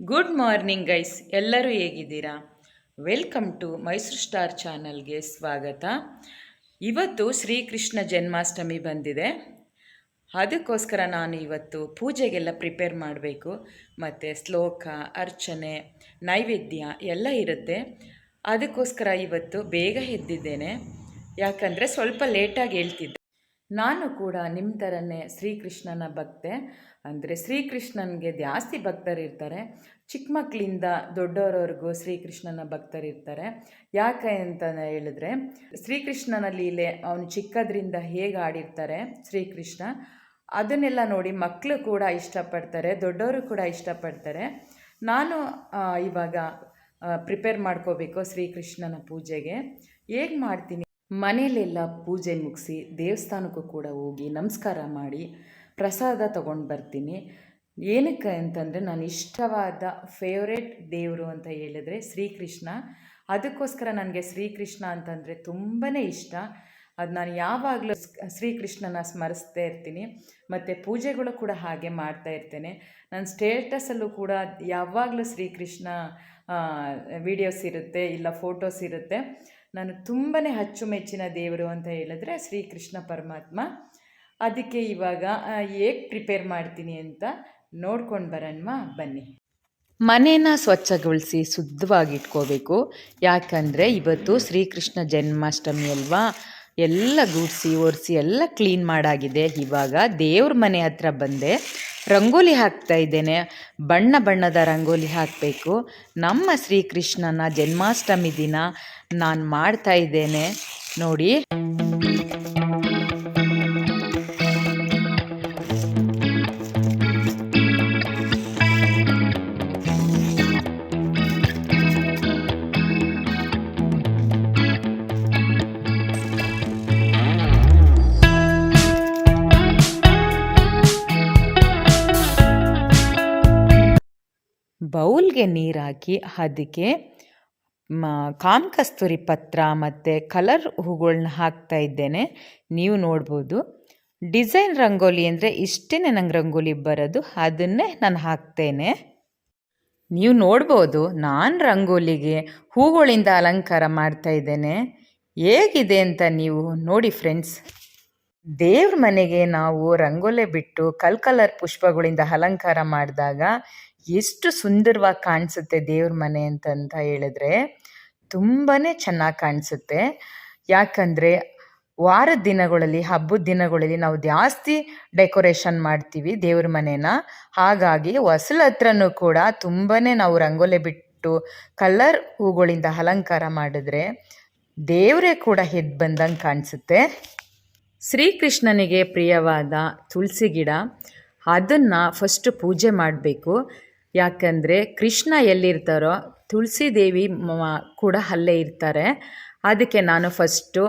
Good morning guys, ಎಲ್ಲರೂ ಹೇಗಿದ್ದೀರಾ? Welcome to Mysuru star ಚಾನಲ್ಗೆ ಸ್ವಾಗತ. ಇವತ್ತು ಶ್ರೀಕೃಷ್ಣ ಜನ್ಮಾಷ್ಟಮಿ ಬಂದಿದೆ. ಅದಕ್ಕೋಸ್ಕರ ನಾನು ಇವತ್ತು ಪೂಜೆಗೆಲ್ಲ ಪ್ರಿಪೇರ್ ಮಾಡಬೇಕು. ಮತ್ತು ಶ್ಲೋಕ, ಅರ್ಚನೆ, ನೈವೇದ್ಯ ಎಲ್ಲ ಇರುತ್ತೆ. ಅದಕ್ಕೋಸ್ಕರ ಇವತ್ತು ಬೇಗ ಎದ್ದಿದ್ದೇನೆ. ಯಾಕಂದರೆ ಸ್ವಲ್ಪ ಲೇಟಾಗಿ ಹೇಳ್ತಿದ್ದೆ. ನಾನು ಕೂಡ ನಿಮ್ಮ ಥರನೇ ಶ್ರೀಕೃಷ್ಣನ ಭಕ್ತೆ. ಅಂದರೆ ಶ್ರೀಕೃಷ್ಣನಿಗೆ ಜಾಸ್ತಿ ಭಕ್ತರಿರ್ತಾರೆ. ಚಿಕ್ಕ ಮಕ್ಕಳಿಂದ ದೊಡ್ಡವರವರೆಗೂ ಶ್ರೀಕೃಷ್ಣನ ಭಕ್ತರಿರ್ತಾರೆ. ಯಾಕೆ ಅಂತ ಹೇಳಿದ್ರೆ, ಶ್ರೀಕೃಷ್ಣನ ಲೀಲೆ ಅವನು ಚಿಕ್ಕದ್ರಿಂದ ಹೇಗೆ ಆಡಿರ್ತಾರೆ ಶ್ರೀಕೃಷ್ಣ, ಅದನ್ನೆಲ್ಲ ನೋಡಿ ಮಕ್ಕಳು ಕೂಡ ಇಷ್ಟಪಡ್ತಾರೆ, ದೊಡ್ಡವರು ಕೂಡ ಇಷ್ಟಪಡ್ತಾರೆ. ನಾನು ಇವಾಗ ಪ್ರಿಪೇರ್ ಮಾಡ್ಕೋಬೇಕು ಶ್ರೀಕೃಷ್ಣನ ಪೂಜೆಗೆ. ಹೇಗೆ ಮಾಡ್ತೀನಿ, ಮನೆಯಲ್ಲೆಲ್ಲ ಪೂಜೆ ಮುಗಿಸಿ ದೇವಸ್ಥಾನಕ್ಕೂ ಕೂಡ ಹೋಗಿ ನಮಸ್ಕಾರ ಮಾಡಿ ಪ್ರಸಾದ ತೊಗೊಂಡು ಬರ್ತೀನಿ. ಏನಕ್ಕೆ ಅಂತಂದರೆ, ನಾನು ಇಷ್ಟವಾದ ಫೇವ್ರೇಟ್ ದೇವರು ಅಂತ ಹೇಳಿದ್ರೆ ಶ್ರೀಕೃಷ್ಣ. ಅದಕ್ಕೋಸ್ಕರ ನನಗೆ ಶ್ರೀಕೃಷ್ಣ ಅಂತಂದರೆ ತುಂಬಾ ಇಷ್ಟ. ಅದು ನಾನು ಯಾವಾಗಲೂ ಶ್ರೀಕೃಷ್ಣನ ಸ್ಮರಿಸ್ತಾ ಇರ್ತೀನಿ. ಮತ್ತು ಪೂಜೆಗಳು ಕೂಡ ಹಾಗೆ ಮಾಡ್ತಾ ಇರ್ತೇನೆ. ನನ್ನ ಸ್ಟೇಟಸಲ್ಲೂ ಕೂಡ ಯಾವಾಗಲೂ ಶ್ರೀಕೃಷ್ಣ ವಿಡಿಯೋಸ್ ಇರುತ್ತೆ, ಇಲ್ಲ ಫೋಟೋಸ್ ಇರುತ್ತೆ. ನಾನು ತುಂಬಾ ಅಚ್ಚುಮೆಚ್ಚಿನ ದೇವರು ಅಂತ ಹೇಳಿದ್ರೆ ಶ್ರೀಕೃಷ್ಣ ಪರಮಾತ್ಮ. ಅದಕ್ಕೆ ಇವಾಗ ಹೇಗೆ ಪ್ರಿಪೇರ್ ಮಾಡ್ತೀನಿ ಅಂತ ನೋಡ್ಕೊಂಡು ಬರೋಣ ಬನ್ನಿ. ಮನೇನ ಸ್ವಚ್ಛಗೊಳಿಸಿ ಶುದ್ಧವಾಗಿ ಇಟ್ಕೋಬೇಕು. ಯಾಕಂದರೆ ಇವತ್ತು ಶ್ರೀಕೃಷ್ಣ ಜನ್ಮಾಷ್ಟಮಿ ಅಲ್ವಾ, ಎಲ್ಲ ಗುಡಿಸಿ ಒರೆಸಿ ಎಲ್ಲ ಕ್ಲೀನ್ ಮಾಡಾಗಿದೆ. ಇವಾಗ ದೇವ್ರ ಮನೆ ಹತ್ರ ಬಂದೆ, ರಂಗೋಲಿ ಹಾಕ್ತಾ ಇದ್ದೇನೆ. ಬಣ್ಣ ಬಣ್ಣದ ರಂಗೋಲಿ ಹಾಕಬೇಕು. ನಮ್ಮ ಶ್ರೀಕೃಷ್ಣನ ಜನ್ಮಾಷ್ಟಮಿ ದಿನ ನಾನು ಮಾಡ್ತಾ ಇದ್ದೇನೆ ನೋಡಿ. ಬೌಲ್ಗೆ ನೀರು ಹಾಕಿ ಅದಕ್ಕೆ ಕಾಮಕಸ್ತೂರಿ ಪತ್ರ ಮತ್ತು ಕಲರ್ ಹೂಗಳನ್ನ ಹಾಕ್ತಾ ಇದ್ದೇನೆ. ನೀವು ನೋಡ್ಬೋದು. ಡಿಸೈನ್ ರಂಗೋಲಿ ಅಂದರೆ ಇಷ್ಟೇ ನಂಗೆ ರಂಗೋಲಿ ಬರೋದು, ಅದನ್ನೇ ನಾನು ಹಾಕ್ತೇನೆ. ನೀವು ನೋಡ್ಬೋದು, ನಾನು ರಂಗೋಲಿಗೆ ಹೂಗಳಿಂದ ಅಲಂಕಾರ ಮಾಡ್ತಾ ಇದ್ದೇನೆ. ಹೇಗಿದೆ ಅಂತ ನೀವು ನೋಡಿ ಫ್ರೆಂಡ್ಸ್. ದೇವ್ರ ಮನೆಗೆ ನಾವು ರಂಗೋಲಿ ಬಿಟ್ಟು ಕಲರ್ ಪುಷ್ಪಗಳಿಂದ ಅಲಂಕಾರ ಮಾಡಿದಾಗ ಎಷ್ಟು ಸುಂದರವಾಗಿ ಕಾಣಿಸುತ್ತೆ ದೇವ್ರ ಮನೆ ಅಂತಂತ ಹೇಳಿದ್ರೆ ತುಂಬಾ ಚೆನ್ನಾಗಿ ಕಾಣಿಸುತ್ತೆ. ಯಾಕಂದರೆ ವಾರದ ದಿನಗಳಲ್ಲಿ, ಹಬ್ಬದ ದಿನಗಳಲ್ಲಿ ನಾವು ಜಾಸ್ತಿ ಡೆಕೋರೇಷನ್ ಮಾಡ್ತೀವಿ ದೇವ್ರ ಮನೇನ. ಹಾಗಾಗಿ ಹೊಸಲ ಹತ್ರನೂ ಕೂಡ ತುಂಬಾ ನಾವು ರಂಗೋಲಿ ಬಿಟ್ಟು ಕಲರ್ ಹೂಗಳಿಂದ ಅಲಂಕಾರ ಮಾಡಿದ್ರೆ ದೇವರೇ ಕೂಡ ಎದ್ದು ಬಂದಂಗೆ ಕಾಣಿಸುತ್ತೆ. ಶ್ರೀಕೃಷ್ಣನಿಗೆ ಪ್ರಿಯವಾದ ತುಳಸಿ ಗಿಡ, ಅದನ್ನು ಫಸ್ಟು ಪೂಜೆ ಮಾಡಬೇಕು. ಯಾಕಂದರೆ ಕೃಷ್ಣ ಎಲ್ಲಿರ್ತಾರೋ ತುಳಸಿ ದೇವಿ ಕೂಡ ಅಲ್ಲೇ ಇರ್ತಾರೆ. ಅದಕ್ಕೆ ನಾನು ಫಸ್ಟು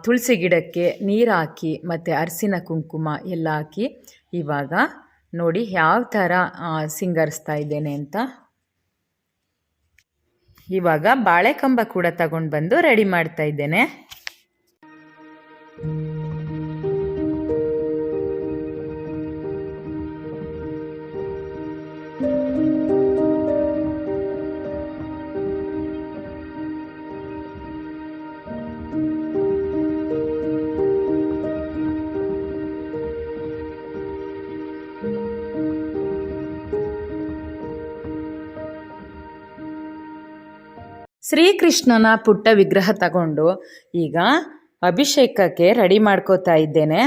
ತುಳಸಿ ಗಿಡಕ್ಕೆ ನೀರು ಹಾಕಿ ಮತ್ತು ಅರಿಶಿನ ಕುಂಕುಮ ಎಲ್ಲ ಹಾಕಿ ಇವಾಗ ನೋಡಿ ಯಾವ ಥರ ಸಿಂಗರಿಸ್ತಾ ಇದ್ದೇನೆ ಅಂತ. ಇವಾಗ ಬಾಳೆಕಂಬ ಕೂಡ ತಗೊಂಡು ಬಂದು ರೆಡಿ ಮಾಡ್ತಾ ಇದ್ದೇನೆ. ಶ್ರೀಕೃಷ್ಣನ ಪುಟ್ಟ ವಿಗ್ರಹ ತಗೊಂಡು ಈಗ ಅಭಿಷೇಕಕ್ಕೆ ರೆಡಿ ಮಾಡ್ಕೋತಾ ಇದ್ದೇನೆ.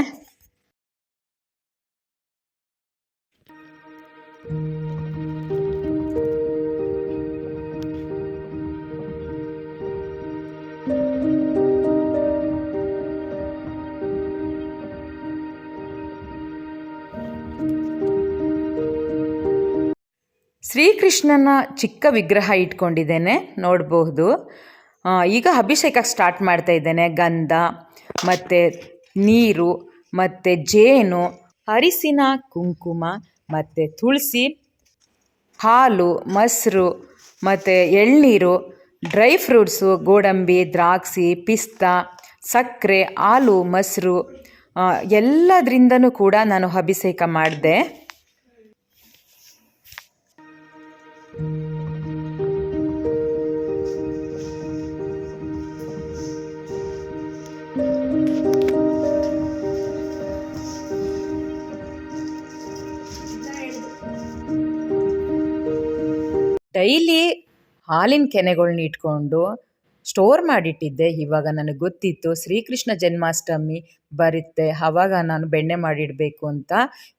ಶ್ರೀಕೃಷ್ಣನ ಚಿಕ್ಕ ವಿಗ್ರಹ ಇಟ್ಕೊಂಡಿದ್ದೇನೆ, ನೋಡಬಹುದು. ಈಗ ಅಭಿಷೇಕಕ್ಕೆ ಸ್ಟಾರ್ಟ್ ಮಾಡ್ತಾ ಇದ್ದೇನೆ. ಗಂಧ ಮತ್ತು ನೀರು ಮತ್ತು ಜೇನು, ಅರಿಶಿನ ಕುಂಕುಮ ಮತ್ತು ತುಳಸಿ, ಹಾಲು, ಮೊಸರು ಮತ್ತು ಎಳ್ನೀರು, ಡ್ರೈ ಫ್ರೂಟ್ಸು, ಗೋಡಂಬಿ, ದ್ರಾಕ್ಷಿ, ಪಿಸ್ತಾ, ಸಕ್ಕರೆ, ಹಾಲು, ಮೊಸರು ಎಲ್ಲದರಿಂದನೂ ಕೂಡ ನಾನು ಅಭಿಷೇಕ ಮಾಡಿದೆ. ಡೈಲಿ ಹಾಲಿನ ಕೆನೆಗಳ್ನ ಇಟ್ಕೊಂಡು ಸ್ಟೋರ್ ಮಾಡಿಟ್ಟಿದ್ದೆ. ಇವಾಗ ನನಗೆ ಗೊತ್ತಿತ್ತು ಶ್ರೀಕೃಷ್ಣ ಜನ್ಮಾಷ್ಟಮಿ ಬರುತ್ತೆ, ಆವಾಗ ನಾನು ಬೆಣ್ಣೆ ಮಾಡಿಡಬೇಕು ಅಂತ.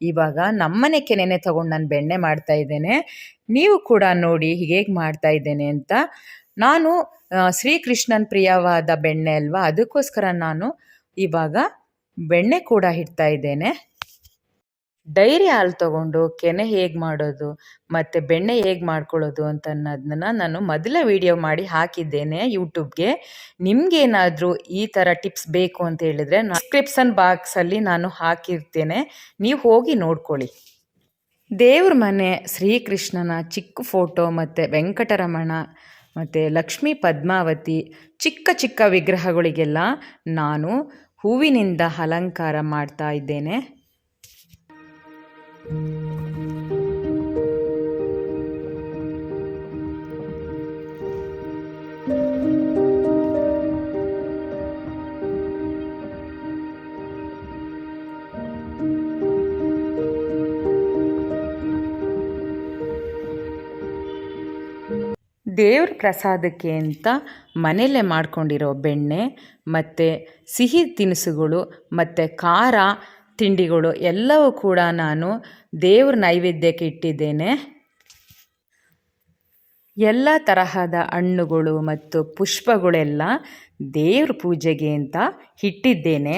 ಇವಾಗ ನಮ್ಮನೆ ಕೆನೆನೇ ತೊಗೊಂಡು ನಾನು ಬೆಣ್ಣೆ ಮಾಡ್ತಾ ಇದ್ದೇನೆ. ನೀವು ಕೂಡ ನೋಡಿ ಹೇಗೆ ಮಾಡ್ತಾ ಇದ್ದೇನೆ ಅಂತ. ನಾನು ಶ್ರೀಕೃಷ್ಣನ ಪ್ರಿಯವಾದ ಬೆಣ್ಣೆ ಅಲ್ವಾ, ಅದಕ್ಕೋಸ್ಕರ ನಾನು ಇವಾಗ ಬೆಣ್ಣೆ ಕೂಡ ಇಡ್ತಾ ಇದ್ದೇನೆ. ಡೈರಿ ಹಾಲು ತೊಗೊಂಡು ಕೆನೆ ಹೇಗೆ ಮಾಡೋದು ಮತ್ತು ಬೆಣ್ಣೆ ಹೇಗೆ ಮಾಡ್ಕೊಳ್ಳೋದು ಅಂತ ಅನ್ನೋದನ್ನ ನಾನು ಮೊದಲೇ ವಿಡಿಯೋ ಮಾಡಿ ಹಾಕಿದ್ದೇನೆ ಯೂಟ್ಯೂಬ್ಗೆ. ನಿಮಗೇನಾದರೂ ಈ ಥರ ಟಿಪ್ಸ್ ಬೇಕು ಅಂತ ಹೇಳಿದರೆ ಡಿಸ್ಕ್ರಿಪ್ಷನ್ ಬಾಕ್ಸಲ್ಲಿ ನಾನು ಹಾಕಿರ್ತೇನೆ, ನೀವು ಹೋಗಿ ನೋಡ್ಕೊಳ್ಳಿ. ದೇವ್ರ ಮನೆ ಶ್ರೀಕೃಷ್ಣನ ಚಿಕ್ಕ ಫೋಟೋ ಮತ್ತು ವೆಂಕಟರಮಣ ಮತ್ತು ಲಕ್ಷ್ಮೀ ಪದ್ಮಾವತಿ ಚಿಕ್ಕ ಚಿಕ್ಕ ವಿಗ್ರಹಗಳಿಗೆಲ್ಲ ನಾನು ಹೂವಿನಿಂದ ಅಲಂಕಾರ ಮಾಡ್ತಾ ಇದ್ದೇನೆ. ದೇವ್ರ ಪ್ರಸಾದಕ್ಕೆ ಅಂತ ಮನೆಯಲ್ಲೇ ಮಾಡ್ಕೊಂಡಿರೋ ಬೆಣ್ಣೆ ಮತ್ತು ಸಿಹಿ ತಿನಿಸುಗಳು ಮತ್ತು ಖಾರ ತಿಂಡಿಗಳು ಎಲ್ಲವೂ ಕೂಡ ನಾನು ದೇವ್ರ ನೈವೇದ್ಯಕ್ಕೆ ಇಟ್ಟಿದ್ದೇನೆ. ಎಲ್ಲ ತರಹದ ಹಣ್ಣುಗಳು ಮತ್ತು ಪುಷ್ಪಗಳೆಲ್ಲ ದೇವ್ರ ಪೂಜೆಗೆ ಅಂತ ಇಟ್ಟಿದ್ದೇನೆ.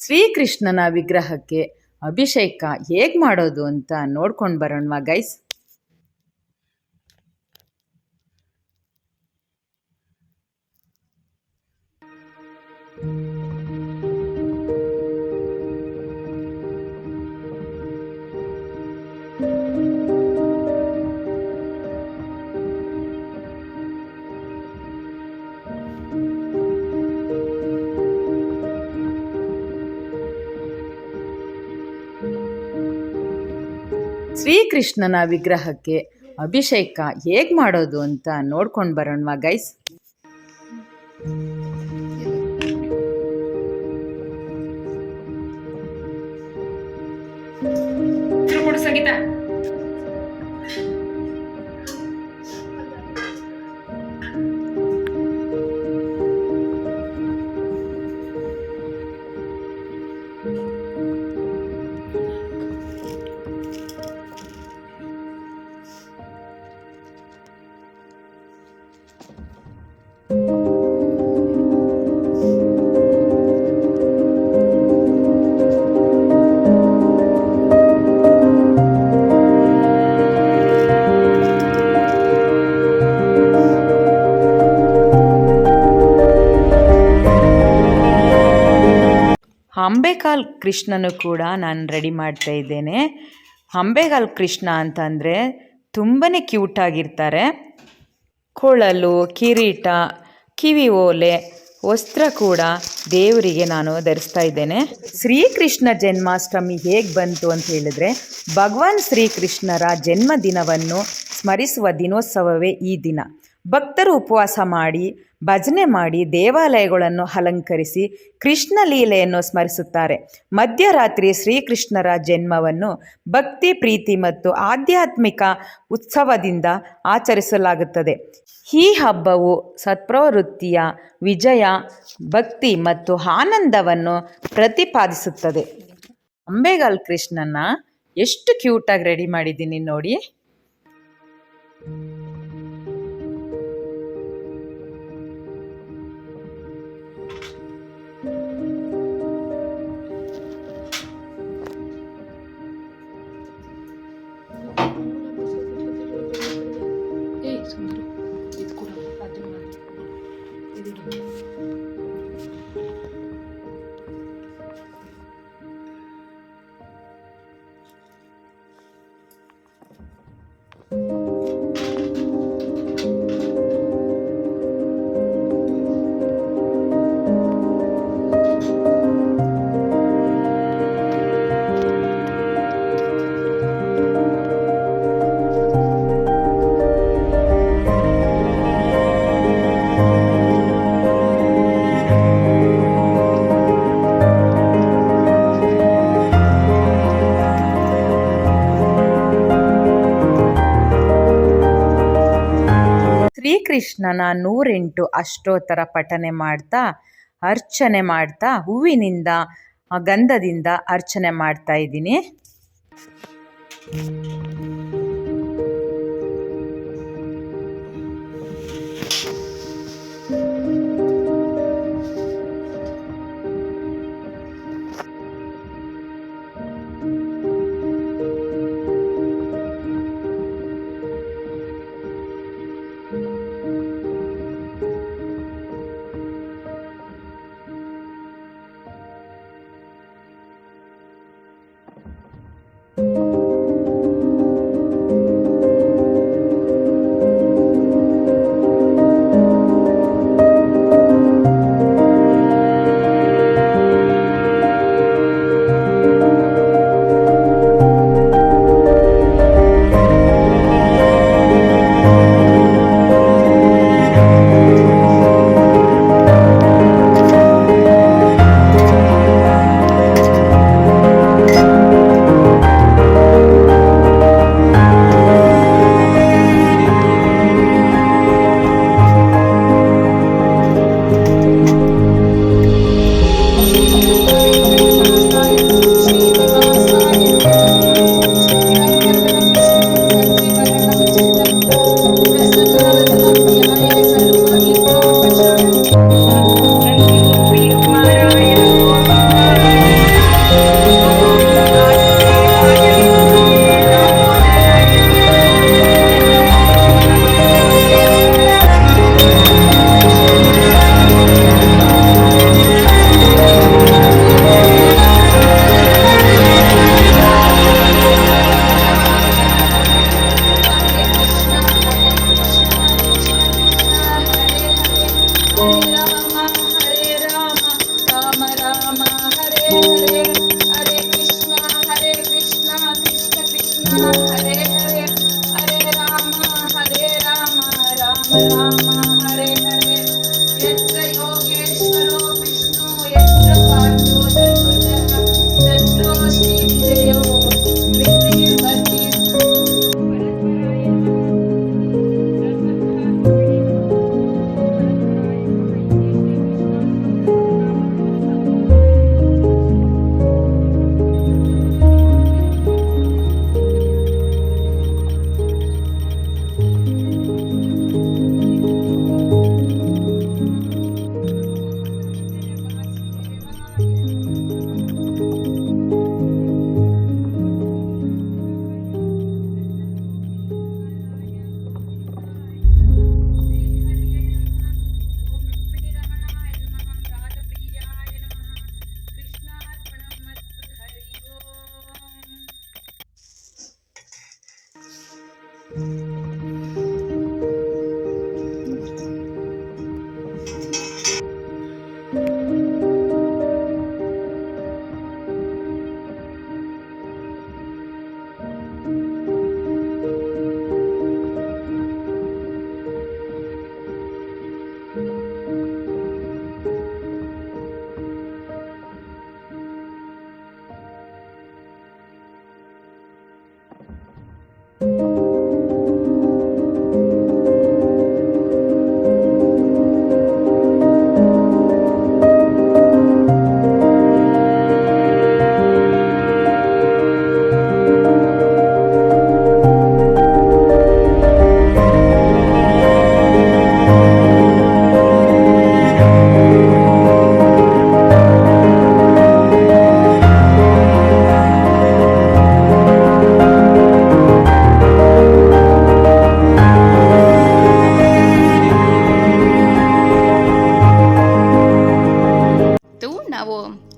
ಶ್ರೀಕೃಷ್ಣನ ವಿಗ್ರಹಕ್ಕೆ ಅಭಿಷೇಕ ಹೇಗೆ ಮಾಡೋದು ಅಂತ ನೋಡ್ಕೊಂಡು ಬರೋಣವಾ ಗೈಸ್. ಶ್ರೀಕೃಷ್ಣನ ವಿಗ್ರಹಕ್ಕೆ ಅಭಿಷೇಕ ಹೇಗೆ ಮಾಡೋದು ಅಂತ ನೋಡ್ಕೊಂಡು ಬರೋಣವಾ ಗೈಸ್. ಸಂಗೀತ ಅಂಬೆಗಾಲ್ ಕೃಷ್ಣನು ಕೂಡ ನಾನು ರೆಡಿ ಮಾಡ್ತಾ ಇದ್ದೇನೆ. ಅಂಬೆಗಾಲ್ ಕೃಷ್ಣ ಅಂತಂದರೆ ತುಂಬಾ ಕ್ಯೂಟಾಗಿರ್ತಾರೆ. ಕೊಳಲು, ಕಿರೀಟ, ಕಿವಿ ಓಲೆ, ವಸ್ತ್ರ ಕೂಡ ದೇವರಿಗೆ ನಾನು ಧರಿಸ್ತಾ ಇದ್ದೇನೆ. ಶ್ರೀಕೃಷ್ಣ ಜನ್ಮಾಷ್ಟಮಿ ಹೇಗೆ ಬಂತು ಅಂತ ಹೇಳಿದ್ರೆ, ಭಗವಾನ್ ಶ್ರೀಕೃಷ್ಣರ ಜನ್ಮದಿನವನ್ನು ಸ್ಮರಿಸುವ ದಿನೋತ್ಸವವೇ ಈ ದಿನ. ಭಕ್ತರು ಉಪವಾಸ ಮಾಡಿ ಭಜನೆ ಮಾಡಿ ದೇವಾಲಯಗಳನ್ನು ಅಲಂಕರಿಸಿ ಕೃಷ್ಣ ಲೀಲೆಯನ್ನು ಸ್ಮರಿಸುತ್ತಾರೆ. ಮಧ್ಯರಾತ್ರಿ ಶ್ರೀಕೃಷ್ಣರ ಜನ್ಮವನ್ನು ಭಕ್ತಿ, ಪ್ರೀತಿ ಮತ್ತು ಆಧ್ಯಾತ್ಮಿಕ ಉತ್ಸವದಿಂದ ಆಚರಿಸಲಾಗುತ್ತದೆ. ಈ ಹಬ್ಬವು ಸತ್ಪ್ರವೃತ್ತಿಯ ವಿಜಯ, ಭಕ್ತಿ ಮತ್ತು ಆನಂದವನ್ನು ಪ್ರತಿಪಾದಿಸುತ್ತದೆ. ಅಂಬೆಗಾಲ್ ಕೃಷ್ಣನ ಎಷ್ಟು ಕ್ಯೂಟಾಗಿ ರೆಡಿ ಮಾಡಿದ್ದೀನಿ ನೋಡಿ. ಶ್ರೀಕೃಷ್ಣನ 108 ಅಷ್ಟೋತ್ತರ ಪಠನೆ ಮಾಡ್ತಾ ಅರ್ಚನೆ ಮಾಡ್ತಾ ಹೂವಿನಿಂದ ಗಂಧದಿಂದ ಅರ್ಚನೆ ಮಾಡ್ತಾ ಇದ್ದೀನಿ.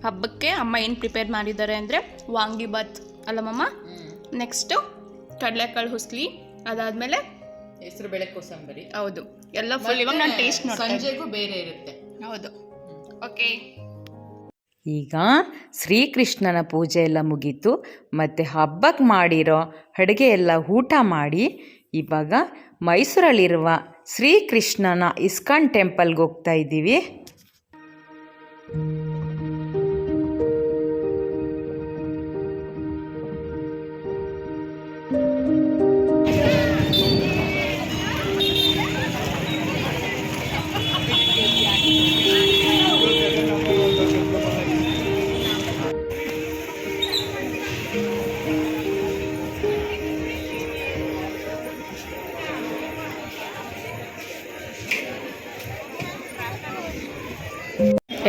ಹಬ್ಬಕ್ಕೆ ಅಮ್ಮ ಏನು ಪ್ರಿಪೇರ್ ಮಾಡಿದ್ದಾರೆ ಅಂದರೆ ವಾಂಗಿಬಾತ್ ಅಲ್ಲ ಮಮ್ಮ. ನೆಕ್ಸ್ಟು ಕಡಲೆಕಾಳು ಹುಸ್ಲಿ, ಅದಾದಮೇಲೆ ಹೆಸರುಬೇಳೆ ಕೋಸಂಬರಿ. ಹೌದು, ಎಲ್ಲ ಫುಲ್. ಇವಾಗ ನಾನು ಟೇಸ್ಟ್ ನೋಡಿ ಸಂಜೆಗೂ ಬೇರೆ ಇರುತ್ತೆ. ಹೌದು, ಓಕೆ. ಈಗ ಶ್ರೀಕೃಷ್ಣನ ಪೂಜೆ ಎಲ್ಲ ಮುಗೀತು, ಮತ್ತು ಹಬ್ಬಕ್ಕೆ ಮಾಡಿರೋ ಅಡುಗೆ ಎಲ್ಲ ಊಟ ಮಾಡಿ ಇವಾಗ ಮೈಸೂರಲ್ಲಿರುವ ಶ್ರೀಕೃಷ್ಣನ ಇಸ್ಕಾನ್ ಟೆಂಪಲ್ಗೆ ಹೋಗ್ತಾ ಇದ್ದೀವಿ.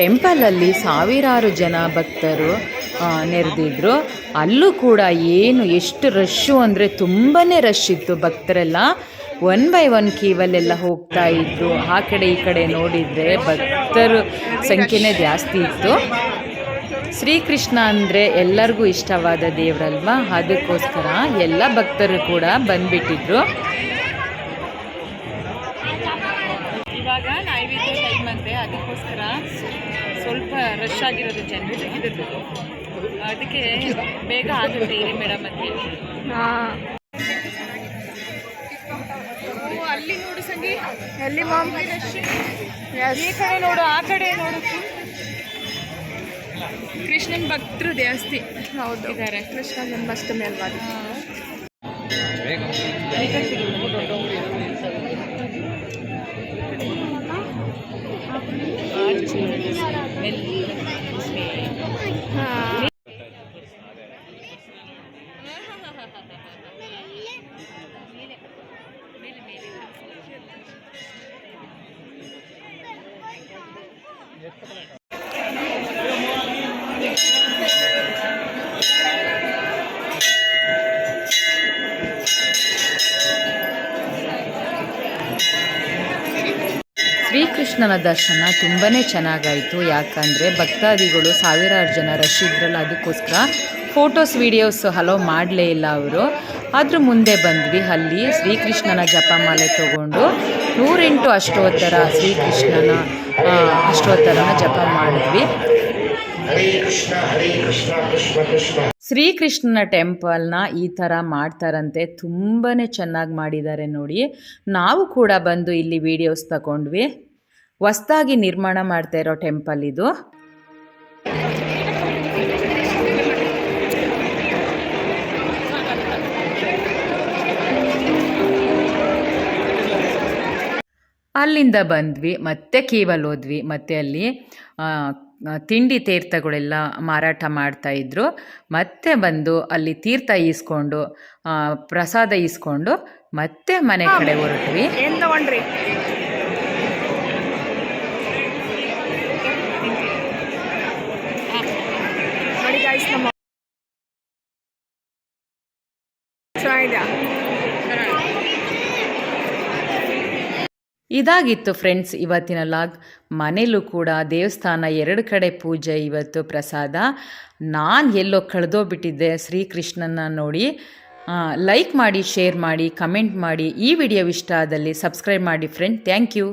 ಟೆಂಪಲಲ್ಲಿ ಸಾವಿರಾರು ಜನ ಭಕ್ತರು ನೆರೆದಿದ್ರು. ಅಲ್ಲೂ ಕೂಡ ಎಷ್ಟು ರಶ್ಶು ಅಂದರೆ ತುಂಬಾ ರಶ್ ಇತ್ತು. ಭಕ್ತರೆಲ್ಲ 1 by 1 ಕ್ಯೂವಲ್ಲೆಲ್ಲ ಹೋಗ್ತಾ ಇದ್ರು. ಆ ಕಡೆ ಈ ಕಡೆ ನೋಡಿದರೆ ಭಕ್ತರ ಸಂಖ್ಯೆನೇ ಜಾಸ್ತಿ ಇತ್ತು. ಶ್ರೀಕೃಷ್ಣ ಅಂದರೆ ಎಲ್ಲರಿಗೂ ಇಷ್ಟವಾದ ದೇವರಲ್ವಾ, ಅದಕ್ಕೋಸ್ಕರ ಎಲ್ಲ ಭಕ್ತರು ಕೂಡ ಬಂದುಬಿಟ್ಟಿದ್ರು. ಇವಾಗ ನೈವೇದ್ಯ ಟೈಮ್ ಅಂತೆ, ಅದಕ್ಕೋಸ್ಕರ ಸ್ವಲ್ಪ ರಶ್ ಆಗಿರೋದು ಜನರು, ಅದಕ್ಕೆ ಬೇಗ ಆಗುತ್ತೆ ಇರಿ ಮೇಡಮ್ ಅಂತ ಹೇಳಿ. ಅಲ್ಲಿ ನೋಡು ಸಂಗಿ, ಎಲ್ಲಿ ಮಾಮ್? ಈ ಕಡೆ ನೋಡು, ಆ ಕಡೆ ನೋಡು, ಕೃಷ್ಣನ ಭಕ್ತರು ಜಾಸ್ತಿ ಹೌದು ಇದ್ದಾರೆ. ಕೃಷ್ಣ ಜನ್ಮಾಷ್ಟಮಿ ಅಲ್ವಾ ಅದು. ಶ್ರೀಕೃಷ್ಣನ ದರ್ಶನ ತುಂಬಾ ಚೆನ್ನಾಗಾಯಿತು. ಯಾಕಂದರೆ ಭಕ್ತಾದಿಗಳು ಸಾವಿರಾರು ಜನ ರಶ್ ಇದ್ರಲ್ಲ, ಅದಕ್ಕೋಸ್ಕರ ಫೋಟೋಸ್ ವೀಡಿಯೋಸ್ ಹಲೋ ಮಾಡಲೇ ಇಲ್ಲ ಅವರು. ಅದ್ರ ಮುಂದೆ ಬಂದ್ವಿ. ಅಲ್ಲಿ ಶ್ರೀಕೃಷ್ಣನ ಜಪಮಾಲೆ ತಗೊಂಡು 108 ಅಷ್ಟೋತ್ತರ ಶ್ರೀಕೃಷ್ಣನ ಅಷ್ಟೋತ್ತರನ ಜಪ ಮಾಡಿದ್ವಿ. ಶ್ರೀಕೃಷ್ಣನ ಟೆಂಪಲ್ನ ಈ ಥರ ಮಾಡ್ತಾರಂತೆ, ತುಂಬಾ ಚೆನ್ನಾಗಿ ಮಾಡಿದ್ದಾರೆ ನೋಡಿ. ನಾವು ಕೂಡ ಬಂದು ಇಲ್ಲಿ ವಿಡಿಯೋಸ್ ತಗೊಂಡ್ವಿ. ಹೊಸ್ದಾಗಿ ನಿರ್ಮಾಣ ಮಾಡ್ತಾ ಇರೋ ಟೆಂಪಲ್ ಇದು. ಅಲ್ಲಿಂದ ಬಂದ್ವಿ, ಮತ್ತೆ ಕೇವಲ್ ಹೋದ್ವಿ. ಮತ್ತೆ ಅಲ್ಲಿ ತಿಂಡಿ ತೀರ್ಥಗಳೆಲ್ಲ ಮಾರಾಟ ಮಾಡ್ತಾಯಿದ್ರು. ಮತ್ತೆ ಬಂದು ಅಲ್ಲಿ ತೀರ್ಥ ಈಸ್ಕೊಂಡು ಪ್ರಸಾದ ಈಸ್ಕೊಂಡು ಮತ್ತೆ ಮನೆ ಕಡೆ ಹೊರಟ್ವಿ. ಏನು ತಗೊಂಡ್ರಿ? ನೋಡಿ ಗಾಯ್ಸ್, ನಮ್ಮ ಚೆನ್ನಾಗಿದೆ. ಇದಾಗಿತ್ತು ಫ್ರೆಂಡ್ಸ್ ಇವತ್ತಿನ ಲಾಗ್. ಮನೇಲೂ ಕೂಡ ದೇವಸ್ಥಾನ 2 ಕಡೆ ಪೂಜೆ, ಇವತ್ತು ಪ್ರಸಾದ. ನಾನು ಎಲ್ಲೋ ಕಳೆದೋಗ್ಬಿಟ್ಟಿದ್ದೆ ಶ್ರೀಕೃಷ್ಣನ ನೋಡಿ. ಲೈಕ್ ಮಾಡಿ, ಶೇರ್ ಮಾಡಿ, ಕಮೆಂಟ್ ಮಾಡಿ. ಈ ವಿಡಿಯೋ ಇಷ್ಟ ಆದಲ್ಲಿ ಸಬ್ಸ್ಕ್ರೈಬ್ ಮಾಡಿ ಫ್ರೆಂಡ್. Thank you.